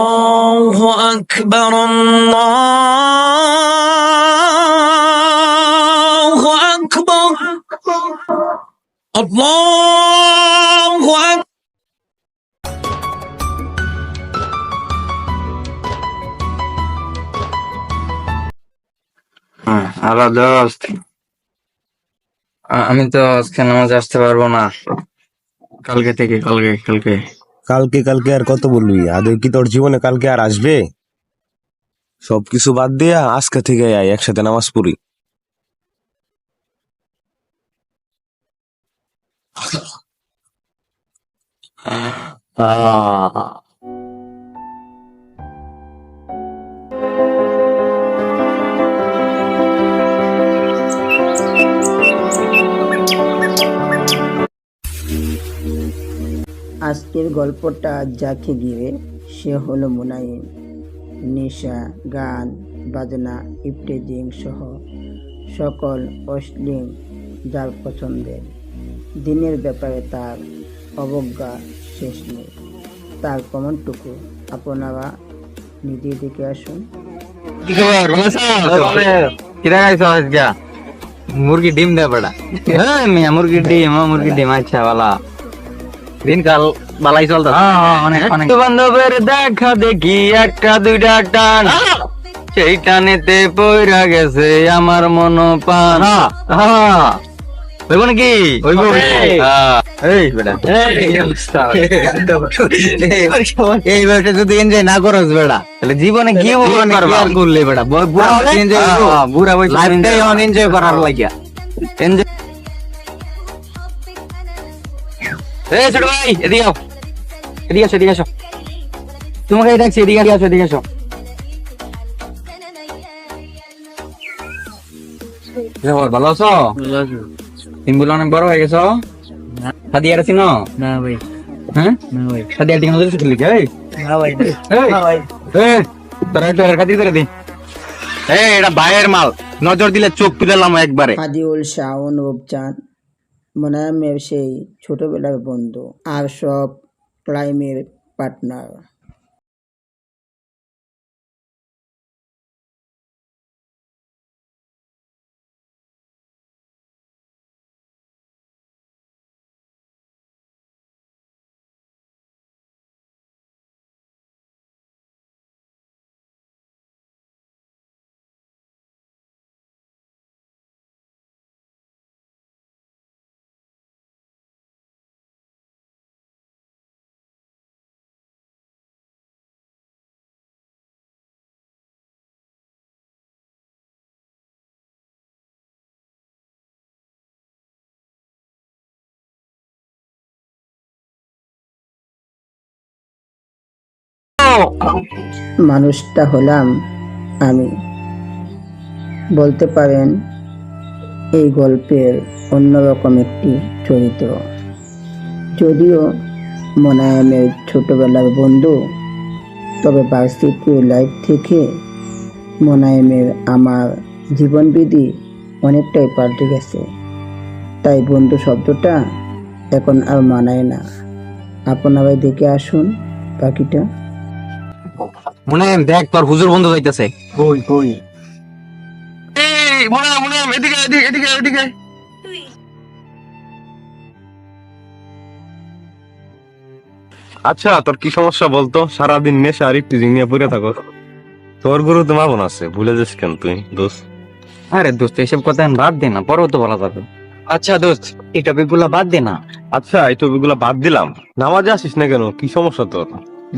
الله أكبر الله أكبر الله أكبر hello দোস্ত, আমি তো আজকে নামাজ আসতে পারবো না। কালকে থেকে কালকে কালকে কালকে আর কত বলবি? আদৌ কি তোর জীবনে কালকে আর আসবে? সবকিছু বাদ দিয়া আজকে থেকে আয়, একসাথে নামাজ পড়ি। আজকের গল্পটা যাকে ঘিরে সে হলো মুনাইম। নেশা, গান বাজনা, ইফটেজিং সহ সকল অশ্লীল যার পছন্দের। দিনের ব্যাপারে তার অবজ্ঞা শেষ নেই। তার প্রমাণটুকু আপনারা নিজে দেখে আসুন। কি খবর? কিরা খাইছো আজকে? মুরগি ডিম দে বড়া। হ্যাঁ মিয়া, মুরগি ডিম আচ্ছা বালা। দিনকাল বালাই চলতো। অনেক বান্ধবের দেখা দেখি একটা দুইটা টান, সেই টানেতে পইরা গেছে আমার মন পান। হইব নাকি? হইব। এই বেটা, এই বেটা যদি এনজয় না করস বেটা, তাহলে জীবনে কি করলে বেটা? বুড়া বয়স এনজয় করার লাগিয়া এনজয়। ছোট ভাই এদিকে আও, এদিকে আসো। তোমাকে ডাকছি, এদিকে আসো। ভালো আছো? তুমি বলো অনেক বড় হয়ে গেছো। সাদিয়ার আছি না ভাই? হ্যাঁ না ভাই, সাদিয়ার দিকে নজর শুধু লিখে। তোরা একটু খাতি করে দি। এটা ভাইয়ের মাল, নজর দিলে চোখ তুলেলাম একবারে। আদিউল শাহ অনুভবচাঁদ মুনাইমের সেই ছোটবেলার বন্ধু আর সব ক্লাইমের পার্টনার। মানুষটা হলাম আমি, বলতে পারেন এই গল্পের অন্যরকম একটি চরিত্র। যদিও মুনাইমের ছোটবেলার বন্ধু, তবে ভার্সিটি লাইফ থেকে মুনাইমের আমার জীবনবিধি অনেকটাই পাল্টে গেছে। তাই বন্ধু শব্দটা এখন আর মানায় না। আপনারাই দেখে আসুন বাকিটা। মুনায়েম দেখ, তোর হুজুর বন্ধু যাইতেছে। কই এই মুনায়েম এদিকে। আচ্ছা, তোর কি সমস্যা বলতো? সারাদিন নেশা আর একটু নিয়ে পড়ে থাকো। তোর গুরু তো মামন আছে, ভুলে যাস কেন তুই দোস্ত? আরে দোস্ত, এসব কথা বাদ দে না, পরেও তো বলা যাবে। আচ্ছা দোস্ত, এই টপিক গুলা বাদ দে না। আচ্ছা, এই টপিকগুলো বাদ দিলাম। নামাজে আসিস না কেন? কি সমস্যা তোর?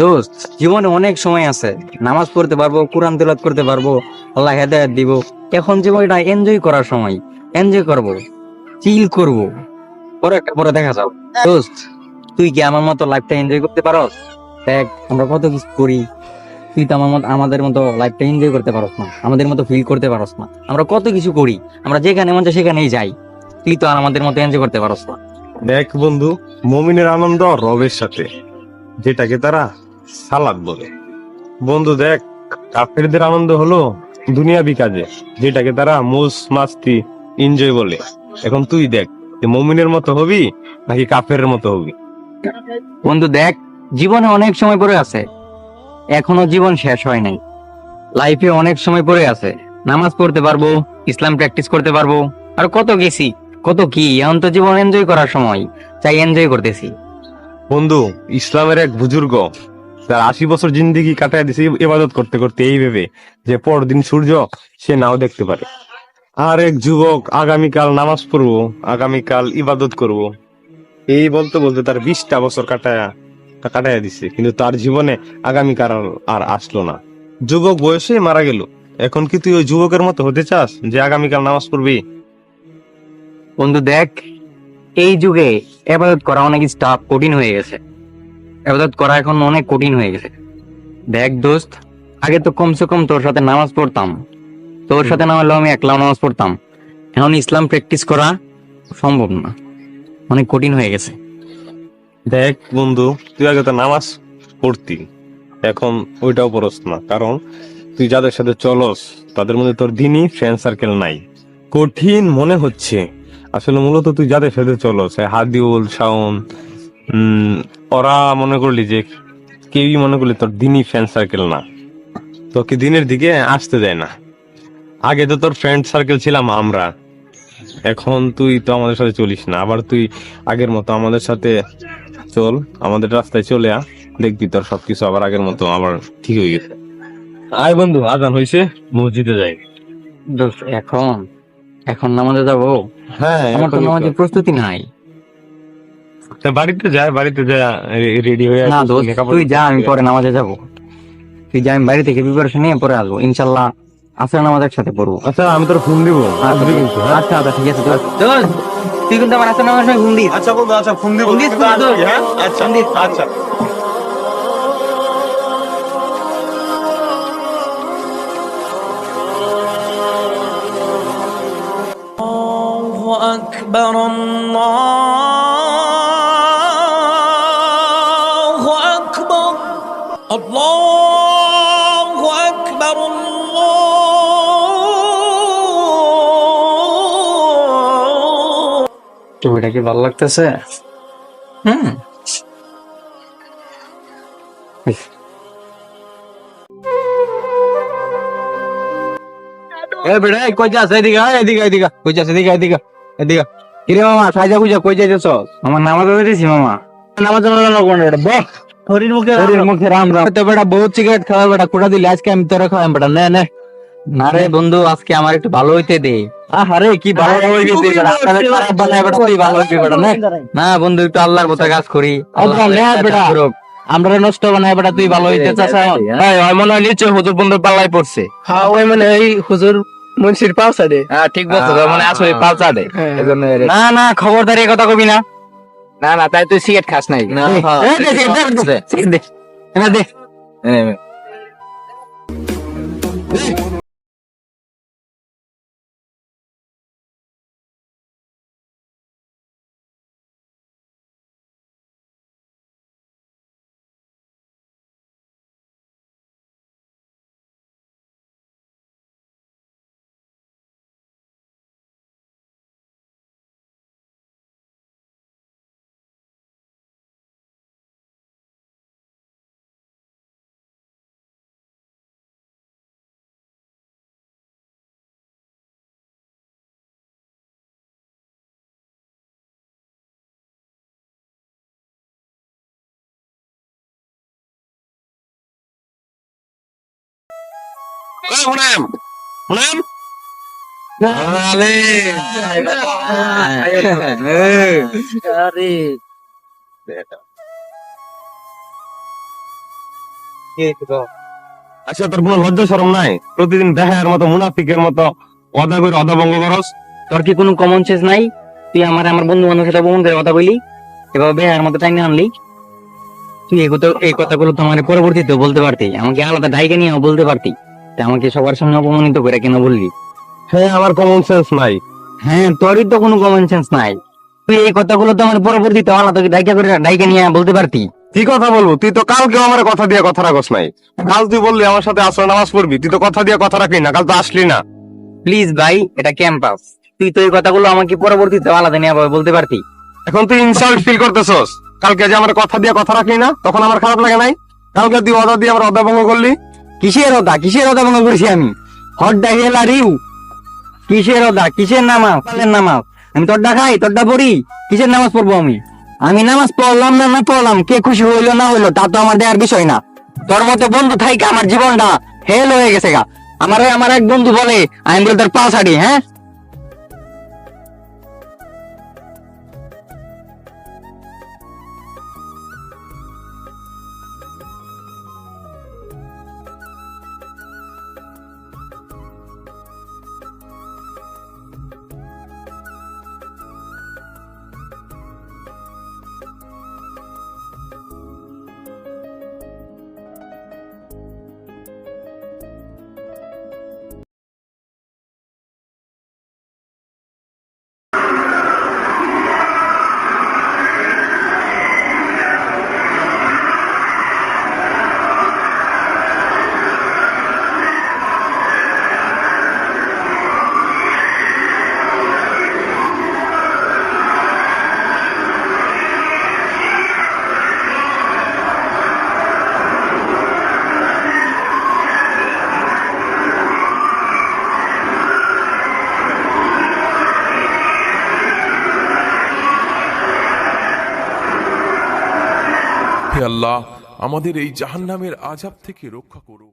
দোস্ত, জীবনে অনেক সময় আছে, নামাজ পড়তে পারবো, কোরআন তেলাওয়াত করতে পারবো, আল্লাহ হেদায়েত দিব। এখন জীবনটা এনজয় করার সময়, এনজয় করব, চিল করব, পরে দেখা যাও। দোস্ত, তুই কি আমার মতো লাইফটা এনজয় করতে পারস? দেখ আমরা কত কিছু করি, তুই তো আমাদের মতো লাইফটা এনজয় করতে পারস না, আমাদের মতো ফিল করতে পারস না। আমরা কত কিছু করি, আমরা যেখানে মন চায় সেখানেই যাই, তুই তো আর আমাদের মতো এনজয় করতে পারস না। দেখ বন্ধু, মুমিনের আনন্দ রবের সাথে, যেটাকে তারা সালাত বলে। বন্ধু দেখ, কাফেরদের আনন্দ হলো দুনিয়াবি কাজে, যেটাকে তারা মোজ মাস্তি এনজয় বলে। এখন তুই দেখ, মুমিনের মতো হবি নাকি কাফেরের মতো হবি? বন্ধু দেখ, জীবনে অনেক সময় পড়ে আছে, এখনো জীবন শেষ হয় নাই, লাইফে অনেক সময় পড়ে আছে। নামাজ পড়তে পারবো, ইসলাম প্র্যাকটিস করতে পারবো, আর কত গেছি কত কি। এখন তো জীবন এনজয় করার সময়, তাই এনজয় করতেছি। বন্ধু, ইসলামের এক বুজুর্গ তার 80 বছর জিন্দেগি কাটায় দিছে ইবাদত করতে করতে, এই ভেবে যে পরদিন সূর্য সে নাও দেখতে পারে। আর এক যুবক আগামীকাল নামাজ পড়বো, আগামীকাল ইবাদত করব, এই বলতে বলতে তার 20টা বছর কাটায় দিছে, কিন্তু তার জীবনে আগামীকাল আর আসলো না। যুবক বয়সে মারা গেল। এখন কি তুই ওই যুবকের মতো হতে চাস যে আগামীকাল নামাজ পড়বি? বন্ধু দেখ, এই যুগে ইবাদত করা অনেক টাফ, কঠিন হয়ে গেছে। ইবাদত করা এখন অনেক কঠিন হয়ে গেছে। দেখ দোস্ত, আগে তো কমসে কম তোর সাথে নামাজ পড়তাম, তোর সাথে না হলেও আমি একলা নামাজ পড়তাম। এখন ইসলাম প্র্যাকটিস করা সম্ভব না, অনেক কঠিন হয়ে গেছে। দেখ বন্ধু, তুই আগে তো নামাজ পড়তি, এখন ওইটাও পড়স না, কারণ তুই যাদের সাথে চলস তাদের মধ্যে তোর দিনই ফ্রেন্ড সার্কেল নাই। কঠিন মনে হচ্ছে, আসলে মূলত তুই যাদের সাথে চলস, হাদিউল, শাওন, ওরা মনে করলি যে কেউই মনে করলি তোর দিনই ফ্রেন্ড সার্কেল না, তোকে দিনের দিকে আসতে দেয় না। আগে তো তোর ফ্রেন্ড সার্কেল ছিলাম আমরা, এখন তুই তো আমাদের সাথে চলিস না। আবার তুই আগের মতো আমাদের সাথে চল, আমাদের রাস্তায় চলে আ, দেখবি তোর সবকিছু আবার আগের মতো আবার ঠিক হয়ে গেছে। আয় বন্ধু, আজান হয়েছে, মসজিদে যাই। দোস্ত এখন এখন নামাজে যাবো? হ্যাঁ, আমার তো নামাজের প্রস্তুতি নাই। বাড়িতে যা রেডি হয়ে না দোস্ত, তুই যা, আমি পরে নামাজে যাবো। তুই যা, আমি বাড়ি থেকে প্রিপারেশন নিয়ে পরে আসবো ইনশাল্লাহ। আসলে নামাজ একসাথে পড়বো। আচ্ছা, আমি তোর ফোন দিব। আচ্ছা আচ্ছা ঠিক আছে। তুই কিন্তু আমার আসলে নামাজের সময় ঘুম দিস। আচ্ছা বন্ধু, আচ্ছা ফোন দিব। আচ্ছা আচ্ছা। الله أكبر الله أكبر الله أكبر الله। ছবিটা কি ভালো লাগতেছে? হুম, এ বেটা, কই যাস? এদিকে আয়, এদিকে এদিকে। কই যাস? এদিকে এদিকে এদিকে। কিরে মামা, সাজা গুজা কই যাইতেছ? আমার নামাজ পড়তেছি মামা। নামাজ পড়ানো কোন রে? বহ, হরির মুখে রাম রাম। তো বেটা বহুত সিগারেট খাওয়া বেটা, কোটা দিলি, আজকে আমি তোরা খাওয়াম বেটা। নে নে। না রে বন্ধু, আজকে আমার একটু ভালো হইতে দে। আরে কি ভালো হইতে দে বেটা, আপনাদের খারাপ বানায় বেটা, তুই ভালো হইবি বেটা। নে না বন্ধু, একটু আল্লাহর পথে কাজ করি। আল্লাহ নে বেটা, আমরা নষ্ট বানায় বেটা, তুই ভালো হইতে চাস? ভাই ওই মনে হয় নিচে হুজুর বন্ধুর পাল্লাই পড়ছে। হ্যাঁ, ওই মানে এই হুজুর মুন্সির পাওসা দে। হ্যাঁ ঠিক বলছো, মানে আসলে পাল্টা দে। না না, খবরদারি কথা কবি না। না না, তাই তুই সিগারেট খাস নাই? দে আচ্ছা, তোর কোনো লজ্জা শরম নাই? প্রতিদিন দেখার মতো মুনাফিকের মতো অদা করে অদাবঙ্গ করস। তোর কি কোনো কমন সেন্স নাই? তুই আমার বন্ধু বান্ধবের সাথে বন্ধুদের কথা বলি, এভাবে আর মতো টাইনে আনলি। তুই এই কথাগুলো তো আমার পরবর্তীতে বলতে পারতি, আমাকে আলাদা ডাইকে নিয়ে বলতে পারতি। আমাকে সবার সামনে অপমানিত করে কেন বললি? হ্যাঁ, আমার কমন সেন্স নাই। হ্যাঁ, তোরই তো কোনো কমন সেন্স নাই। তুই এই কথাগুলো তো আমার পরবর্তীতে আলাদা ডাইকে নিয়ে বলতে পারতি। কি কথা বলবো? তুই তো কালকে আমার কথা দিয়ে কথা রাখস নাই। কাল তুই বললি আমার সাথে আসর নামাজ পড়বি, তুই তো কথা দিয়ে কথা রাখলি না, কাল তো আসলি না। প্লিজ ভাই, এটা ক্যাম্পাস, তুই তো এই কথাগুলো আমাকে পরবর্তীতে আলাদা নিয়ে বলতে পারতি। এখন তুই ইনসাল্ট ফিল করতেছস? কালকে যে আমার কথা দিয়ে কথা রাখলি না, তখন আমার খারাপ লাগে নাই? কালকে তুই অর্ডার দিয়ে আবার অর্ডার ভঙ্গ করলি। কিসের ওদা ভঙ্গ করেছি আমি? হড্ডা হেলা রিউ, কিসের ওদা, কিসের নামাজ? নামাজ আমি তোরটা খাই, তোরটা পড়ি, কিসের নামাজ পড়বো আমি? আমি নামাজ পড়লাম না না পড়লাম, কে খুশি হইলো না হইলো তা তো আমার দেওয়ার বিষয় না। তোর মতো বন্ধু থাইকা আমার জীবনটা হেল হয়ে গেছে গা। আমার এক বন্ধু বলে আমি বলে তোর পা ছাড়ি, হ্যাঁ? হে আল্লাহ, আমাদের এই জাহান্নামের আযাব থেকে রক্ষা করো।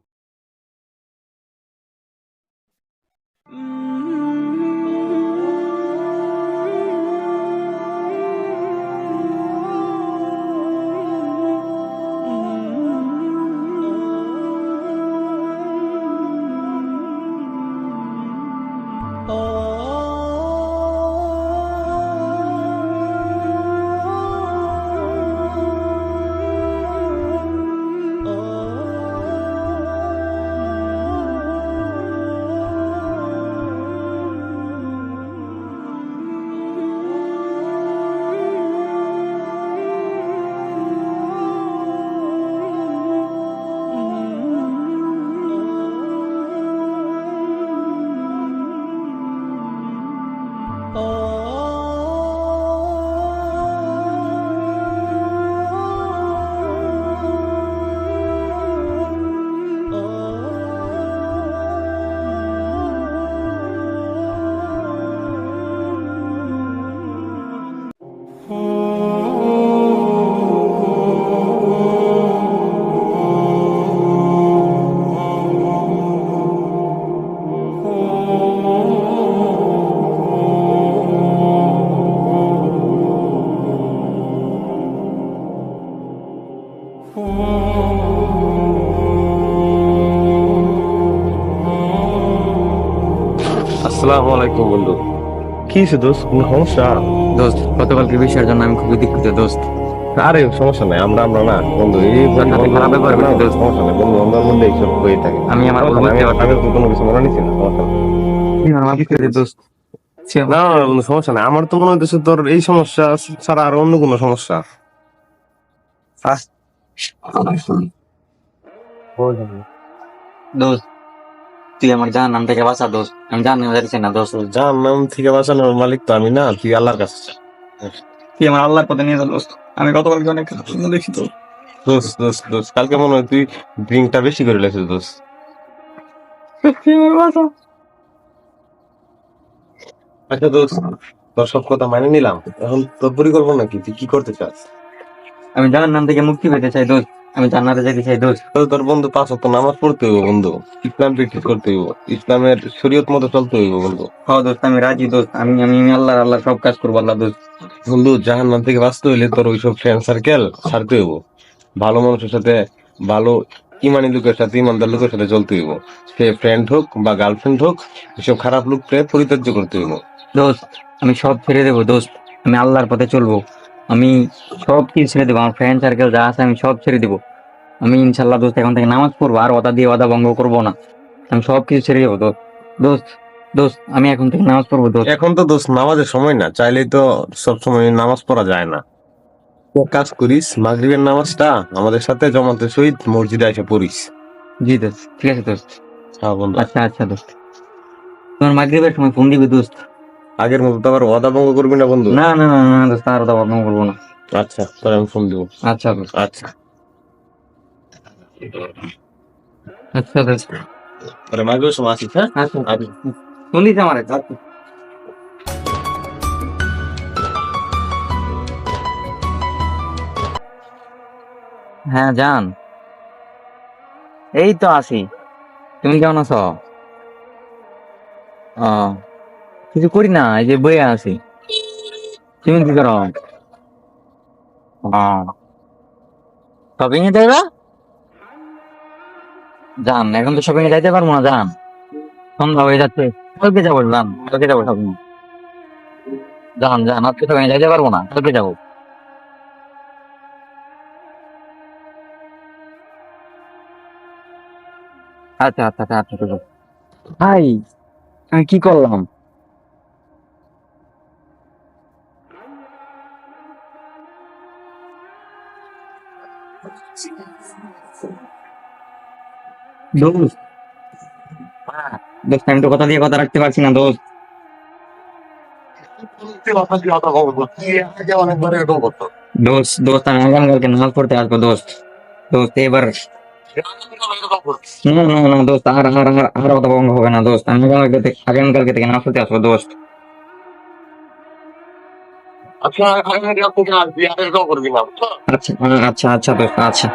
আসসালামু আলাইকুম বন্ধু। কি হয়েছে দোস্ত, কোনো সমস্যা? দোস্ত, গতকালকে বিষয়ের জন্য আমি খুবই দুঃখিত দোস্ত। আরে সমস্যা নাই, আমরা না বন্ধু, এই তোর সাথে খারাপ ব্যবহার করছি দোস্ত। সমস্যা নাই বন্ধু, আমাদের মধ্যে এইসব হয়ে থাকে। আমি আমার ভুল বুঝতে পারছি। আমি তো কোনো কিছু মনে নিচ্ছি না, সমস্যা নাই। মাফ করে দে দোস্ত। না না বন্ধু, সমস্যা নাই। আমার তো মনে হইতেছে তোর এই সমস্যা ছাড়া আর অন্য কোনো সমস্যা। দোস্ত, তুই আমার জাহান্নাম থেকে বাঁচা দোস্ত। আমি জাহান্নামে যাচ্ছি না দোস্ত। জাহান্নাম থেকে বাঁচানোর মালিক তো আমি না, তুই আল্লাহর কাছে যা। তুই আমার আল্লাহর পথে নিয়ে যা দোস্ত। আমি গতকালকে অনেক স্বপ্ন দেখি তো। দোস্ত দোস্ত দোস্ত, কালকে মনে হয় তুই ড্রিঙ্কটা বেশি করে লেছিস দোস্ত। তুই আমার বাঁচা। আচ্ছা দোস্ত, তোর সব কথা মানে নিলাম, এখন তোর পরিকল্পনা কি, তুই কি করতে চাস? আমি জাহান্নাম থেকে মুক্তি পেতে চাই দোস্ত। আমি জান্নাতে যেতে চাই দোস্ত। তোর বন্ধু 5 ওয়াক্ত নামাজ পড়তে হইব বন্ধু, ইসলাম প্র্যাকটিস করতে হইব, ইসলামের শরীয়ত মতো চলতে হইব বন্ধু। হ্যাঁ দোস্ত, আমি রাজি দোস্ত। আমি আমি আল্লাহ সব কাজ করবো আল্লাহ দোস্ত। বন্ধু, জাহান্নাম থেকে বাঁচতে হইলে তোর ওইসব ফ্রেন্ড সার্কেল ছাড়তে হইব, ভালো মানুষের সাথে, ভালো ইমানি লোকের সাথে, ইমানদার লোকের সাথে চলতে হইব। সে ফ্রেন্ড হোক বা গার্লফ্রেন্ড হোক, এসব খারাপ লোককে পরিত্যাজ্য করতে হইব। দোস্ত, আমি সব ছেড়ে দেবো দোস্ত। আমি আল্লাহর পথে চলবো। আমি সব কিছু ছেড়ে দেবো। আমার ফ্রেন্ড সার্কেল যা আছে আমি সব ছেড়ে দেবো। আমি ইনশাল্লাহ দোস্ত এখন থেকে নামাজ পড়বো, আর ওয়াদা দিয়ে ওয়াদা ভঙ্গ করবো না। আমি সব কিছু ছেড়ে দেবো দোস্ত। দোস্ত দোস্ত, আমি এখন থেকে নামাজ পড়বো দোস্ত। এখন তো দোস্ত নামাজের সময় না, চাইলেই তো সব সময় নামাজ পড়া যায় না। তো কাজ করিস, মাগরিবের নামাজটা আমাদের সাথে জমাতের সহিত মসজিদে এসে পড়িস। জি দোস্ত, ঠিক আছে দোস্ত। হ্যাঁ বন্ধু, আচ্ছা আচ্ছা দোস্ত, তোমার মাগরিবের সময় ফোন দিবে দোস্ত। আগের মতো তো আবার ওয়াদা ভঙ্গ করবি না বন্ধু। না না না না দোস্ত, আর ওয়াদা ভঙ্গ করবো না। আচ্ছা, তোর আমি ফোন দিব। আচ্ছা দোস্ত। আচ্ছা। আচ্ছা আচ্ছা পরে মাগো সময় আসিস, হ্যাঁ? আচ্ছা শুনিস আমার আচ্ছা হ্যাঁ জান, এই তো আছি। তুমি কেমন আছো? ও, কিছু করি না, এই যে বইয়ে আছি। তুমি কি করো? শপিং এ যাইবা? জান, এখন তো শপিং এ যাইতে পারবো না জান, সন্ধ্যা হয়ে যাচ্ছে। কালকে যাবো জান, কালকে যাবো শপিং। জান জান, আজকে শপিং এ যাইতে পারবো না, কালকে যাবো। আচ্ছা আচ্ছা আচ্ছা আচ্ছা ঠিক আছে। ভাই, আমি কি করলাম? দোস্ত, দোস্ত আমি তো কথা দিয়ে কথা রাখতে পারছি না দোস্ত। দোস্ত দোস্ত আমি আগামীকালকে নামাজ পড়তে আসবো দোস্ত। দোস্ত এবার না না না দোস্ত, আর অত ভঙ্গ হবে না দোস্ত। আমি আগামীকালকে থেকে নামাজ পড়তে আসবো দোস্ত। আচ্ছা আচ্ছা আচ্ছা দোস্ত আচ্ছা।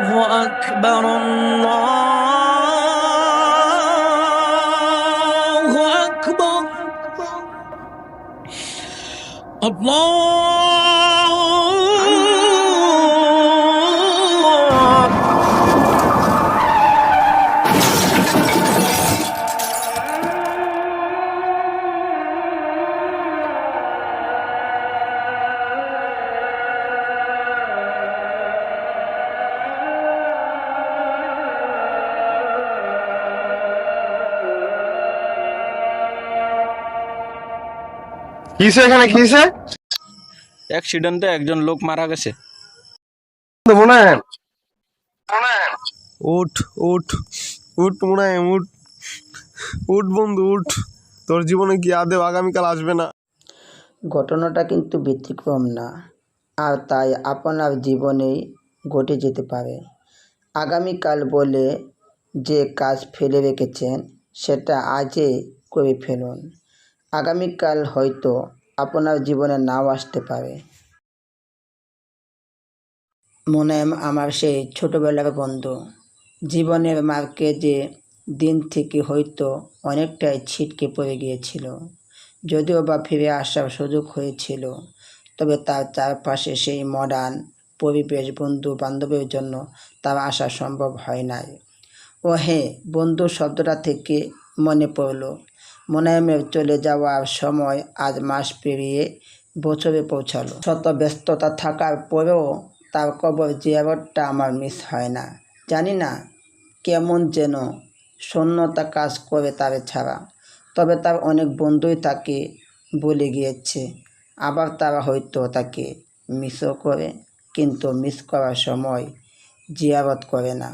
الله أكبر الله أكبر الله কিসে এখানে কিসে অ্যাক্সিডেন্টে একজন লোক মারা গেছে। মনে হয় উঠ উঠ উঠ মুনায়েম উঠ, উঠ বন্ধু উঠ, তোর জীবনে কি আদেও আগামীকাল আসবে না? ঘটনাটা কিন্তু ব্যতিক্রম না, আর তাই আপনার জীবনেই ঘটে যেতে পারে। আগামীকাল বলে যে কাজ ফেলে রেখেছেন সেটা আজই করে ফেলুন। আগামীকাল হয়তো আপনার জীবনে নাও আসতে পারে। মোনায়েম আমার সেই ছোটোবেলার বন্ধু। জীবনের মার্কেটে দিন থেকে হয়তো অনেকটাই ছিটকে পড়ে গিয়েছিল, যদিও বা ফিরে আসার সুযোগ হয়েছিল, তবে তার চারপাশে সেই মডার্ন পরিবেশ, বন্ধু বান্ধবের জন্য তার আসা সম্ভব হয় নাই। ও হ্যাঁ, বন্ধু শব্দটা থেকে মনে পড়ল, মোনায়েমের চলে যাওয়ার সময় আজ মাস পেরিয়ে বছরে পৌঁছালো। শত ব্যস্ততা থাকার পরেও তার কবর জিয়ারতটা আমার মিস হয় না। জানি না কেমন যেন শূন্যতা কাজ করে তার ছাড়া। তবে তার অনেক বন্ধুই তাকে ভুলে গিয়েছে, আবার তারা হয়তো তাকে মিসও করে, কিন্তু মিস করার সময় জিয়ারত করে না।